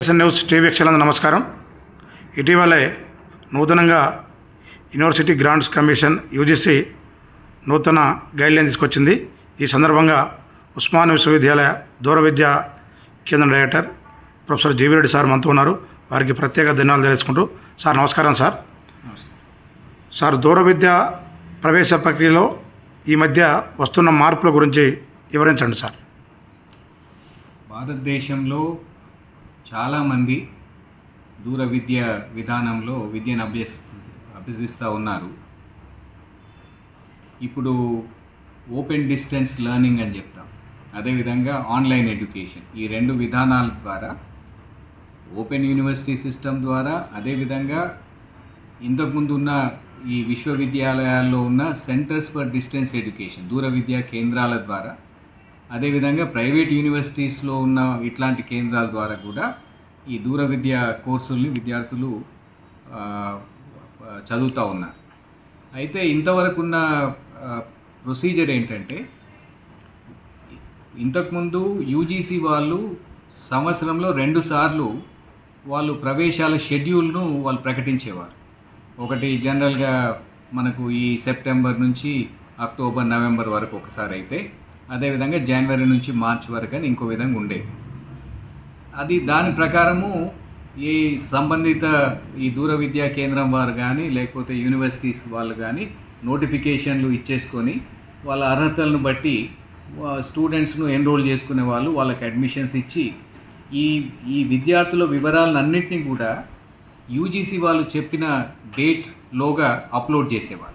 News TV వీక్షకులందరూ నమస్కారం. ఇటీవలే నూతనంగా యూనివర్సిటీ గ్రాంట్స్ కమిషన్ యూజీసీ నూతన గైడ్లైన్ తీసుకొచ్చింది. ఈ సందర్భంగా ఉస్మాన్ విశ్వవిద్యాలయ దూర విద్యా కేంద్రం director professor GV Reddy sir మనతో ఉన్నారు. వారికి ప్రత్యేక ధన్యవాదాలు తెలుసుకుంటూ సార్ నమస్కారం. సార్ దూర విద్య ప్రవేశ ప్రక్రియలో ఈ మధ్య వస్తున్న మార్పుల గురించి వివరించండి సార్. భారతదేశంలో చాలామంది దూర విద్య విధానంలో విద్యను అభ్యసిస్తూ ఉన్నారు. ఇప్పుడు ఓపెన్ డిస్టెన్స్ లెర్నింగ్ అని చెప్తాం, అదేవిధంగా ఆన్లైన్ ఎడ్యుకేషన్, ఈ రెండు విధానాల ద్వారా ఓపెన్ యూనివర్సిటీ సిస్టమ్ ద్వారా, అదేవిధంగా ఇంతకుముందు ఉన్న ఈ విశ్వవిద్యాలయాల్లో ఉన్న సెంటర్స్ ఫర్ డిస్టెన్స్ ఎడ్యుకేషన్ దూర విద్యా కేంద్రాల ద్వారా, అదేవిధంగా ప్రైవేట్ యూనివర్సిటీస్లో ఉన్న ఇట్లాంటి కేంద్రాల ద్వారా కూడా ఈ దూర విద్యా కోర్సుల్ని విద్యార్థులు చదువుతూ ఉన్నారు. అయితే ఇంతవరకు ఉన్న ప్రొసీజర్ ఏంటంటే, ఇంతకుముందు యూజీసీ వాళ్ళు సంవత్సరంలో 2 సార్లు వాళ్ళు ప్రవేశాల షెడ్యూల్ను వాళ్ళు ప్రకటించేవారు. ఒకటి జనరల్గా మనకు ఈ సెప్టెంబర్ నుంచి అక్టోబర్ నవంబర్ వరకు ఒకసారి అయితే, అదేవిధంగా జనవరి నుంచి మార్చి వరకు అని ఇంకో విధంగా ఉండేది. అది దాని ప్రకారము ఈ సంబంధిత ఈ దూర విద్యా కేంద్రం వారు కానీ లేకపోతే యూనివర్సిటీస్ వాళ్ళు కానీ నోటిఫికేషన్లు ఇచ్చేసుకొని వాళ్ళ అర్హతలను బట్టి స్టూడెంట్స్ను ఎన్రోల్ చేసుకునే వాళ్ళు వాళ్ళకి అడ్మిషన్స్ ఇచ్చి ఈ విద్యార్థుల వివరాలన్నింటినీ కూడా యూజీసీ వాళ్ళు చెప్పిన డేట్లోగా అప్లోడ్ చేసేవాళ్ళు.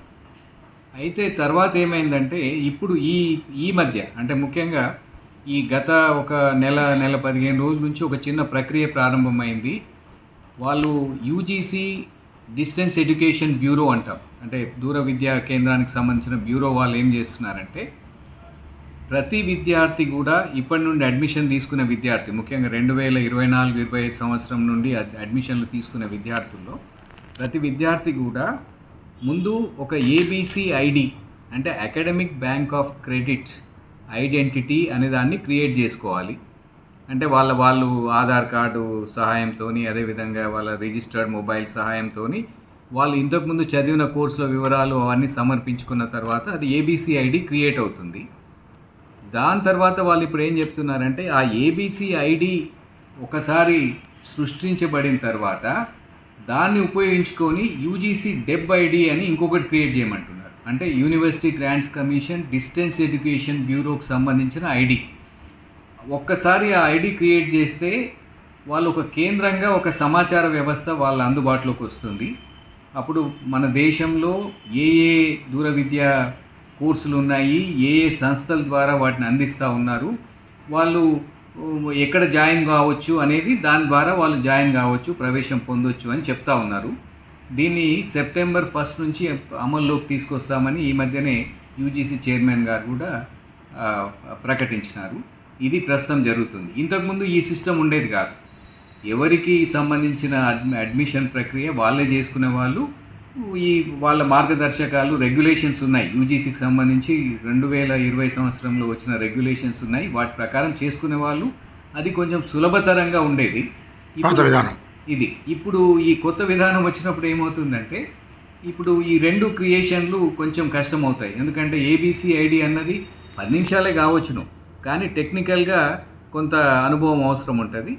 అయితే తర్వాత ఏమైందంటే, ఇప్పుడు ఈ మధ్య అంటే ముఖ్యంగా ఈ గత ఒక నెల 15 రోజుల నుంచి ఒక చిన్న ప్రక్రియ ప్రారంభమైంది. వాళ్ళు యూజీసీ డిస్టెన్స్ ఎడ్యుకేషన్ బ్యూరో అంటాం, అంటే దూర విద్యా కేంద్రానికి సంబంధించిన బ్యూరో వాళ్ళు ఏం చేస్తున్నారంటే, ప్రతి విద్యార్థి కూడా ఇప్పటి నుండి అడ్మిషన్ తీసుకునే విద్యార్థి, ముఖ్యంగా 2024-25 సంవత్సరం నుండి అడ్మిషన్లు తీసుకునే విద్యార్థుల్లో ప్రతి విద్యార్థి కూడా ముందు ఒక ఏబీసీ ఐడి అంటే academic bank of credit identity అనే దాన్ని క్రియేట్ చేసుకోవాలి. అంటే వాళ్ళు ఆధార్ కార్డు సహాయంతో, అదేవిధంగా వాళ్ళ రిజిస్టర్డ్ మొబైల్ సహాయంతో వాళ్ళు ఇంతకుముందు చదివిన కోర్సుల వివరాలు అవన్నీ సమర్పించుకున్న తర్వాత అది ఏబీసీ ఐడి క్రియేట్ అవుతుంది. దాని తర్వాత వాళ్ళు ఇప్పుడు ఏం చెప్తున్నారంటే, ఆ ఏబీసీ ఐడి ఒకసారి సృష్టించబడిన తర్వాత దాన్ని ఉపయోగించుకొని యూజీసీ డెబ్ ఐడి అని ఇంకొకటి క్రియేట్ చేయమంటున్నారు. అంటే university grants commission distance education బ్యూరోకి సంబంధించిన ఐడి. ఒక్కసారి ఆ ఐడి క్రియేట్ చేస్తే వాళ్ళు ఒక కేంద్రంగా ఒక సమాచార వ్యవస్థ వాళ్ళ అందుబాటులోకి వస్తుంది. అప్పుడు మన దేశంలో ఏ దూర విద్యా కోర్సులు ఉన్నాయి, ఏ సంస్థల ద్వారా వాటిని అందిస్తూ ఉన్నారు, వాళ్ళు ఎక్కడ జాయిన్ కావచ్చు అనేది దాని ద్వారా వాళ్ళు జాయిన్ కావచ్చు, ప్రవేశం పొందొచ్చు అని చెప్తా ఉన్నారు. దీన్ని సెప్టెంబర్ 1 నుంచి అమల్లోకి తీసుకొస్తామని ఈ మధ్యనే యూజీసీ చైర్మన్ గారు కూడా ప్రకటించినారు. ఇది ప్రస్తుతం జరుగుతుంది. ఇంతకుముందు ఈ సిస్టమ్ ఉండేది కాదు. ఎవరికి సంబంధించిన అడ్మిషన్ ప్రక్రియ వాళ్ళే చేసుకునే వాళ్ళు. వాళ్ళ మార్గదర్శకాలు రెగ్యులేషన్స్ ఉన్నాయి, యూజీసీకి సంబంధించి 2020 సంవత్సరంలో వచ్చిన రెగ్యులేషన్స్ ఉన్నాయి. వాటి ప్రకారం చేసుకునే వాళ్ళు. అది కొంచెం సులభతరంగా ఉండేది. ఇప్పుడు ఈ కొత్త విధానం వచ్చినప్పుడు ఏమవుతుందంటే, ఇప్పుడు ఈ 2 క్రియేషన్లు కొంచెం కష్టం అవుతాయి. ఎందుకంటే ఏబీసీ ఐడి అన్నది 10 నిమిషాలే కావచ్చును, కానీ టెక్నికల్గా కొంత అనుభవం అవసరం ఉంటుంది.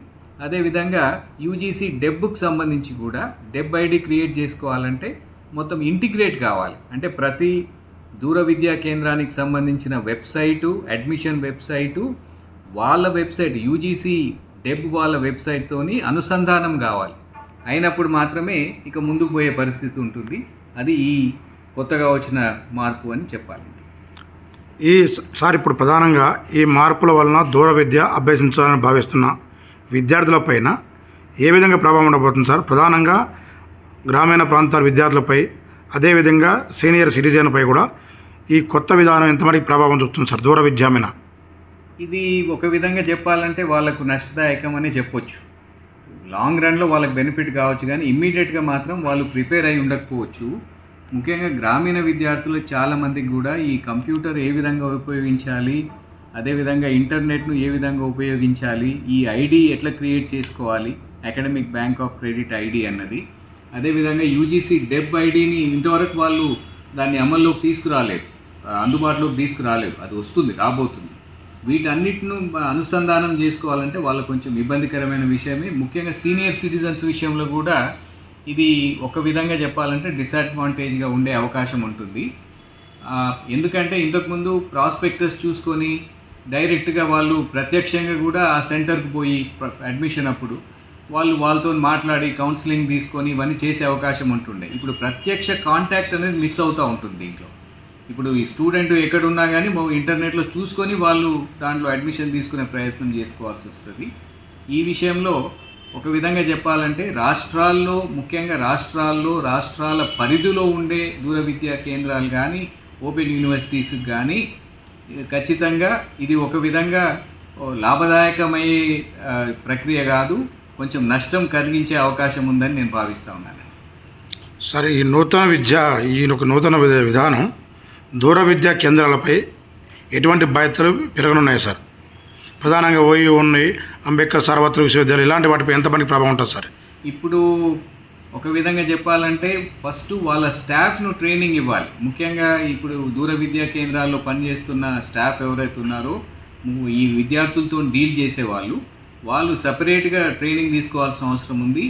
అదేవిధంగా యూజీసీ డెబ్కి సంబంధించి కూడా డెబ్ ఐడి క్రియేట్ చేసుకోవాలంటే మొత్తం ఇంటిగ్రేట్ కావాలి. అంటే ప్రతి దూర విద్యా కేంద్రానికి సంబంధించిన వెబ్సైటు, అడ్మిషన్ వెబ్సైటు, వాళ్ళ వెబ్సైట్ యూజీసీ డెబ్ వాళ్ళ వెబ్సైట్తోని అనుసంధానం కావాలి. అయినప్పుడు మాత్రమే ఇక ముందుకు పోయే పరిస్థితి ఉంటుంది. అది ఈ కొత్తగా వచ్చిన మార్పు అని చెప్పాలి. ఇప్పుడు ప్రధానంగా ఈ మార్పుల వలన దూర విద్య అభ్యసించాలని భావిస్తున్న విద్యార్థులపైన ఏ విధంగా ప్రభావం ఉండబోతుంది సార్? ప్రధానంగా గ్రామీణ ప్రాంతాల విద్యార్థులపై, అదేవిధంగా సీనియర్ సిటిజన్పై కూడా ఈ కొత్త విధానం ఎంతమందికి ప్రభావం చూపుతుంది సార్ దూర విద్య మీద? ఇది ఒక విధంగా చెప్పాలంటే వాళ్ళకు నష్టదాయకం అనే చెప్పొచ్చు. లాంగ్ రన్లో వాళ్ళకి బెనిఫిట్ కావచ్చు, కానీ ఇమ్మీడియట్గా మాత్రం వాళ్ళు ప్రిపేర్ అయి ఉండకపోవచ్చు. ముఖ్యంగా గ్రామీణ విద్యార్థులు చాలామందికి కూడా ఈ కంప్యూటర్ ఏ విధంగా ఉపయోగించాలి, అదేవిధంగా ఇంటర్నెట్ను ఏ విధంగా ఉపయోగించాలి, ఈ ఐడి ఎట్లా క్రియేట్ చేసుకోవాలి, academic bank of credit ID అన్నది. అదేవిధంగా యూజీసీ డెబ్ ఐడిని ఇంతవరకు వాళ్ళు దాన్ని అమల్లోకి తీసుకురాలేదు, అందుబాటులోకి తీసుకురాలేదు. అది వస్తుంది, రాబోతుంది. వీటన్నిటిని అనుసంధానం చేసుకోవాలంటే వాళ్ళకు కొంచెం ఇబ్బందికరమైన విషయమే. ముఖ్యంగా సీనియర్ సిటిజన్స్ విషయంలో కూడా ఇది ఒక విధంగా చెప్పాలంటే డిసడ్వాంటేజ్గా ఉండే అవకాశం ఉంటుంది. ఎందుకంటే ఇంతకుముందు ప్రాస్పెక్టస్ చూసుకొని డైరెక్ట్గా వాళ్ళు ప్రత్యక్షంగా కూడా ఆ సెంటర్కి పోయి అడ్మిషన్ అప్పుడు వాళ్ళతో మాట్లాడి కౌన్సిలింగ్ తీసుకొని ఇవన్నీ చేసే అవకాశం ఉంటుండే. ఇప్పుడు ప్రత్యక్ష కాంటాక్ట్ అనేది మిస్ అవుతూ ఉంటుంది దీంట్లో. ఇప్పుడు ఈ స్టూడెంట్ ఎక్కడున్నా కానీ ఇంటర్నెట్లో చూసుకొని వాళ్ళు దాంట్లో అడ్మిషన్ తీసుకునే ప్రయత్నం చేసుకోవాల్సి వస్తుంది. ఈ విషయంలో ఒక విధంగా చెప్పాలంటే రాష్ట్రాల్లో, ముఖ్యంగా రాష్ట్రాల పరిధిలో ఉండే దూర విద్యా కేంద్రాలు కానీ ఓపెన్ యూనివర్సిటీస్కి కానీ ఖచ్చితంగా ఇది ఒక విధంగా లాభదాయకమయ్యే ప్రక్రియ కాదు, కొంచెం నష్టం కలిగించే అవకాశం ఉందని నేను భావిస్తూ ఉన్నాను. సరే, ఈ నూతన విధానం దూర విద్యా కేంద్రాలపై ఎటువంటి బాధ్యతలు పెరగనున్నాయి సార్? ప్రధానంగా ఓయూ ఉన్నాయి, అంబేద్కర్ సార్వత్రిక విశ్వవిద్యాలయం, ఇలాంటి వాటిపై ఎంతమంది ప్రభావం ఉంటుంది సార్? ఇప్పుడు ఒక విధంగా చెప్పాలంటే ఫస్ట్ వాళ్ళ స్టాఫ్ను ట్రైనింగ్ ఇవ్వాలి. ముఖ్యంగా ఇప్పుడు దూర విద్యా కేంద్రాల్లో పనిచేస్తున్న స్టాఫ్ ఎవరైతే ఉన్నారో ఈ విద్యార్థులతో డీల్ చేసేవాళ్ళు, వాళ్ళు సపరేట్గా ట్రైనింగ్ తీసుకోవాల్సిన అవసరం ఉంది.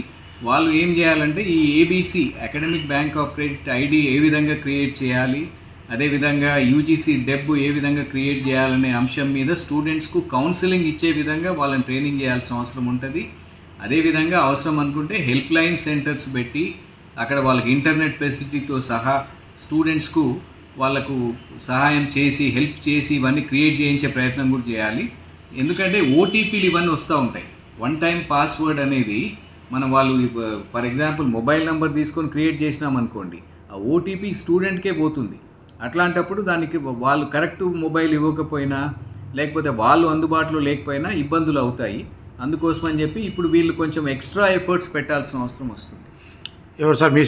వాళ్ళు ఏం చేయాలంటే ఈ ABC academic bank of credit ID ఏ విధంగా క్రియేట్ చేయాలి, అదేవిధంగా యూజీసీ డెబ్ ఏ విధంగా క్రియేట్ చేయాలనే అంశం మీద స్టూడెంట్స్కు కౌన్సిలింగ్ ఇచ్చే విధంగా వాళ్ళని ట్రైనింగ్ చేయాల్సిన అవసరం ఉంటుంది. అదేవిధంగా అవసరం అనుకుంటే హెల్ప్ లైన్ సెంటర్స్ పెట్టి అక్కడ వాళ్ళకి ఇంటర్నెట్ ఫెసిలిటీతో సహా స్టూడెంట్స్కు వాళ్ళకు సహాయం చేసి హెల్ప్ చేసి ఇవన్నీ క్రియేట్ చేయించే ప్రయత్నం కూడా చేయాలి. ఎందుకంటే ఓటీపీలు ఇవన్నీ వస్తూ ఉంటాయి. వన్ టైం పాస్వర్డ్ అనేది వాళ్ళు ఫర్ ఎగ్జాంపుల్ మొబైల్ నెంబర్ తీసుకొని క్రియేట్ చేసినామనుకోండి, ఆ ఓటీపీ స్టూడెంట్కే పోతుంది. అట్లాంటప్పుడు దానికి వాళ్ళు కరెక్ట్ మొబైల్ ఇవ్వకపోయినా లేకపోతే వాళ్ళు అందుబాటులో లేకపోయినా ఇబ్బందులు అవుతాయి. అందుకోసమని చెప్పి ఇప్పుడు వీళ్ళు కొంచెం ఎక్స్ట్రా ఎఫర్ట్స్ పెట్టాల్సిన అవసరం వస్తుంది. ఎవరు సార్? మీ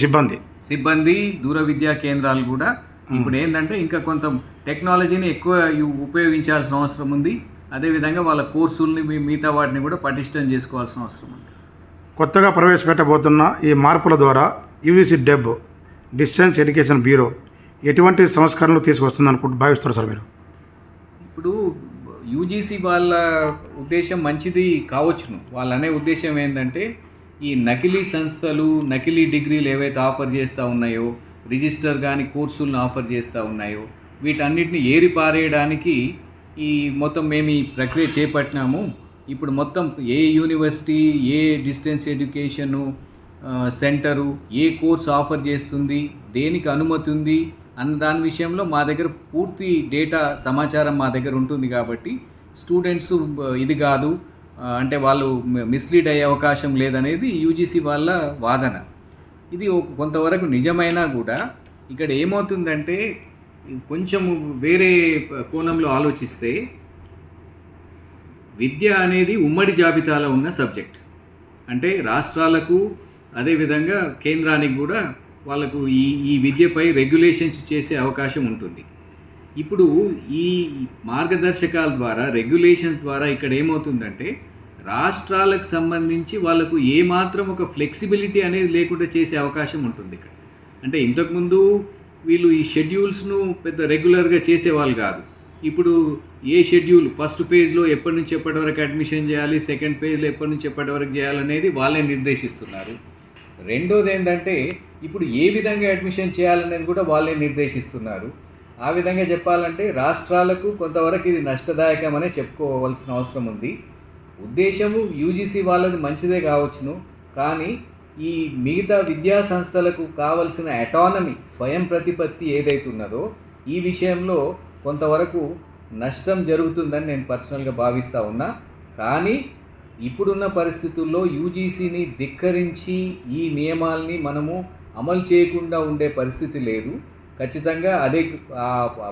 సిబ్బంది దూర విద్యా కేంద్రాలు కూడా ఇప్పుడు ఏంటంటే ఇంకా కొంత టెక్నాలజీని ఎక్కువ ఉపయోగించాల్సిన అవసరం ఉంది. అదేవిధంగా వాళ్ళ కోర్సుల్ని మిగతా వాటిని కూడా పటిష్టం చేసుకోవాల్సిన అవసరం ఉంది. కొత్తగా ప్రవేశపెట్టబోతున్న ఈ మార్పుల ద్వారా యూజీసీ డెబ్ డిస్టెన్స్ ఎడ్యుకేషన్ బ్యూరో ఎటువంటి సంస్కరణలు తీసుకొస్తుందని భావిస్తారు సార్ మీరు? ఇప్పుడు యూజీసీ వాళ్ళ ఉద్దేశం మంచిది కావచ్చును. వాళ్ళ అనే ఉద్దేశం ఏంటంటే ఈ నకిలీ సంస్థలు, నకిలీ డిగ్రీలు ఏవైతే ఆఫర్ చేస్తూ ఉన్నాయో, రిజిస్టర్ కానీ కోర్సులను ఆఫర్ చేస్తూ ఉన్నాయో, వీటన్నిటిని ఏరి పారేయడానికి ఈ మొత్తం మేము ఈ ప్రక్రియ చేపట్టినాము. ఇప్పుడు మొత్తం ఏ university, a distance education centre A course offer చేస్తుంది, దేనికి అనుమతి ఉంది అన్న దాని విషయంలో మా దగ్గర పూర్తి డేటా సమాచారం మా దగ్గర ఉంటుంది. కాబట్టి స్టూడెంట్స్ ఇది కాదు అంటే వాళ్ళు మిస్లీడ్ అయ్యే అవకాశం లేదనేది యూజీసీ వాళ్ళ వాదన. ఇది కొంతవరకు నిజమైనా కూడా ఇక్కడ ఏమవుతుందంటే కొంచెం వేరే కోణంలో ఆలోచిస్తే విద్య అనేది ఉమ్మడి జాబితాలో ఉన్న సబ్జెక్ట్. అంటే రాష్ట్రాలకు అదేవిధంగా కేంద్రానికి కూడా వాళ్ళకు ఈ విద్యపై రెగ్యులేషన్స్ చేసే అవకాశం ఉంటుంది. ఇప్పుడు ఈ మార్గదర్శకాల ద్వారా, రెగ్యులేషన్స్ ద్వారా ఇక్కడ ఏమవుతుందంటే రాష్ట్రాలకు సంబంధించి వాళ్ళకు ఏమాత్రం ఒక ఫ్లెక్సిబిలిటీ అనేది లేకుండా చేసే అవకాశం ఉంటుంది ఇక్కడ. అంటే ఇంతకుముందు వీళ్ళు ఈ షెడ్యూల్స్ను పెద్ద రెగ్యులర్గా చేసేవాళ్ళు కాదు. ఇప్పుడు ఏ షెడ్యూల్ ఫస్ట్ ఫేజ్లో ఎప్పటి నుంచి ఎప్పటి వరకు అడ్మిషన్ చేయాలి, సెకండ్ ఫేజ్లో ఎప్పటి నుంచి ఎప్పటి వరకు చేయాలనేది వాళ్ళే నిర్దేశిస్తున్నారు. రెండోది ఏంటంటే ఇప్పుడు ఏ విధంగా అడ్మిషన్ చేయాలనేది కూడా వాళ్ళే నిర్దేశిస్తున్నారు. ఆ విధంగా చెప్పాలంటే రాష్ట్రాలకు కొంతవరకు ఇది నష్టదాయకమనే చెప్పుకోవాల్సిన అవసరం ఉంది. ఉద్దేశము యూజీసీ వాళ్ళది మంచిదే కావచ్చును, కానీ ఈ మిగతా విద్యా సంస్థలకు కావలసిన అటానమీ, స్వయం ప్రతిపత్తి ఏదైతే ఉన్నదో ఈ విషయంలో కొంతవరకు నష్టం జరుగుతుందని నేను పర్సనల్గా భావిస్తూ ఉన్నా. కానీ ఇప్పుడున్న పరిస్థితుల్లో యూజీసీని ధిక్కరించి ఈ నియమాల్ని మనము అమలు చేయకుండా ఉండే పరిస్థితి లేదు. ఖచ్చితంగా అదే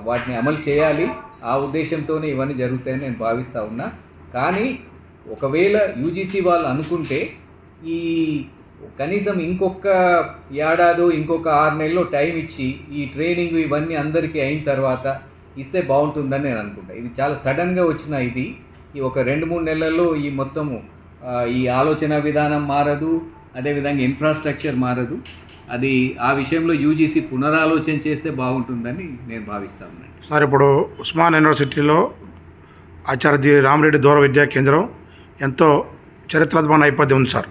వాటిని అమలు చేయాలి. ఆ ఉద్దేశంతోనే ఇవన్నీ జరుగుతాయని నేను భావిస్తూ ఉన్నా. కానీ ఒకవేళ యూజీసీ వాళ్ళు అనుకుంటే ఈ కనీసం ఇంకొక ఏడాదో ఇంకొక 6 నెలల్లో టైం ఇచ్చి ఈ ట్రైనింగ్ ఇవన్నీ అందరికీ అయిన తర్వాత ఇస్తే బాగుంటుందని నేను అనుకుంటా. ఇది చాలా సడన్గా వచ్చిన ఈ ఒక 2-3 నెలల్లో ఈ మొత్తము ఈ ఆలోచన విధానం మారదు, అదేవిధంగా ఇన్ఫ్రాస్ట్రక్చర్ మారదు. అది ఆ విషయంలో యూజీసీ పునరాలోచన చేస్తే బాగుంటుందని నేను భావిస్తా ఉన్నాను. సార్ ఇప్పుడు ఉస్మాన్ యూనివర్సిటీలో ఆచార్య జి రామరెడ్డి దూర విద్యా కేంద్రం ఎంతో చరిత్రాత్మక నేపథ్యం ఉంది సార్.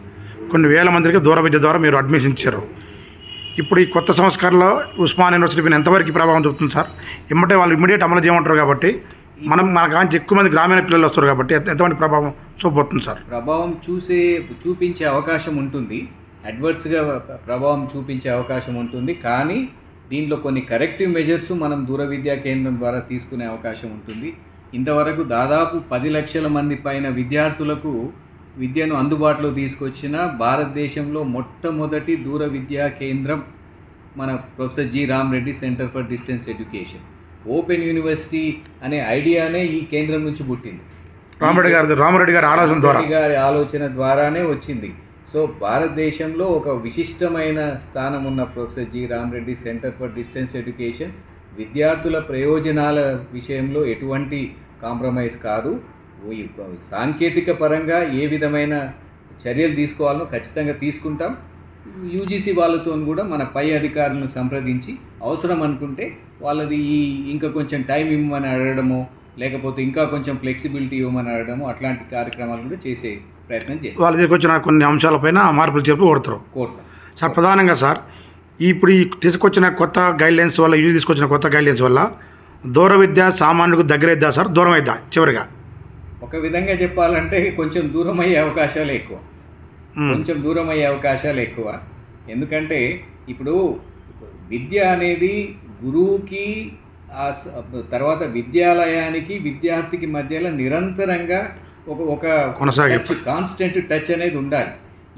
కొన్ని వేల మందికి దూర విద్య ద్వారా మీరు అడ్మిషన్ ఇచ్చారు. ఇప్పుడు ఈ కొత్త సంస్కరణలో ఉస్మాన్ యూనివర్సిటీ పైన ఎంతవరకు ప్రభావం చూపుతుంది సార్? ఇమ్మటే వాళ్ళు ఇమ్మీడియట్ అమలు చేయమంటారు కాబట్టి మన కాంచి ఎక్కువ మంది గ్రామీణ పిల్లలు వస్తారు కాబట్టి ఎంతమంది ప్రభావం చూపబోతుంది సార్? ప్రభావం చూపించే అవకాశం ఉంటుంది, అడ్వర్స్గా ప్రభావం చూపించే అవకాశం ఉంటుంది. కానీ దీంట్లో కొన్ని కరెక్టివ్ మెజర్స్ మనం దూర విద్యా కేంద్రం ద్వారా తీసుకునే అవకాశం ఉంటుంది. ఇంతవరకు దాదాపు 10 లక్షల మంది పైన విద్యార్థులకు విద్యను అందుబాటులో తీసుకొచ్చిన భారతదేశంలో మొట్టమొదటి దూర విద్యా కేంద్రం మన professor G Rama Reddy centre for distance education. Open university అనే ఐడియానే ఈ కేంద్రం నుంచి పుట్టింది. రామరెడ్డి గారి ఆలోచన ద్వారానే వచ్చింది. సో భారతదేశంలో ఒక విశిష్టమైన స్థానం ఉన్న professor G Rama Reddy centre for distance education విద్యార్థుల ప్రయోజనాల విషయంలో ఎటువంటి కాంప్రమైజ్ కాదు. సాంకేతిక పరంగా ఏ విధమైన చర్యలు తీసుకోవాలో ఖచ్చితంగా తీసుకుంటాం. యూజీసీ వాళ్ళతో కూడా మన పై అధికారులను సంప్రదించి అవసరం అనుకుంటే వాళ్ళది ఇంకా కొంచెం టైం ఇవ్వమని అడగడము, లేకపోతే ఇంకా కొంచెం ఫ్లెక్సిబిలిటీ ఇవ్వమని అడగడము, అట్లాంటి కార్యక్రమాలు కూడా చేసే ప్రయత్నం చేస్తాం. వాళ్ళ దగ్గరికి వచ్చిన కొన్ని అంశాలపైన మార్పులు చెప్పి కోరుతాం సార్. ప్రధానంగా సార్ ఇప్పుడు ఈ తీసుకొచ్చిన కొత్త గైడ్లైన్స్ వల్ల, యూజీ తీసుకొచ్చిన కొత్త గైడ్లైన్స్ వల్ల దూర విద్య సామాన్యుడికి దగ్గర అయిద్దా సార్, దూరం అయిద్దా? చివరిగా ఒక విధంగా చెప్పాలంటే కొంచెం దూరం అయ్యే అవకాశాలు ఎక్కువ. ఎందుకంటే ఇప్పుడు విద్య అనేది గురువుకి తర్వాత విద్యాలయానికి విద్యార్థికి మధ్యలో నిరంతరంగా ఒక కాన్స్టెంట్ టచ్ అనేది ఉండాలి.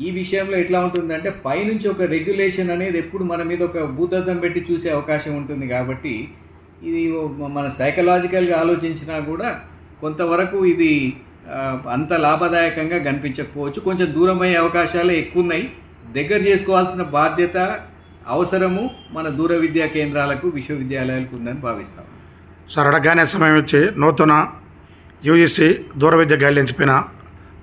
ఈ విషయంలో ఎట్లా ఉంటుందంటే పైనుంచి ఒక రెగ్యులేషన్ అనేది ఎప్పుడు మన మీద ఒక భూతద్దం పెట్టి చూసే అవకాశం ఉంటుంది. కాబట్టి ఇది మన సైకలాజికల్గా ఆలోచించినా కూడా కొంతవరకు ఇది అంత లాభదాయకంగా కనిపించకపోవచ్చు. కొంచెం దూరం అయ్యే అవకాశాలే ఎక్కువ ఉన్నాయి. దగ్గర చేసుకోవాల్సిన బాధ్యత, అవసరము మన దూర విద్యా కేంద్రాలకు, విశ్వవిద్యాలయాలకు ఉందని భావిస్తాం సార్. అడగానే సమయం వచ్చి నూతన యూజీసీ దూర విద్య గైడ్లైన్స్ పైన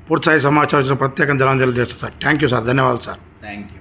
పూర్తిస్థాయి సమాచారం ప్రత్యేకంగా తెలియజేస్తాను సార్. థ్యాంక్ యూ సార్, ధన్యవాదాలు సార్. Thank you.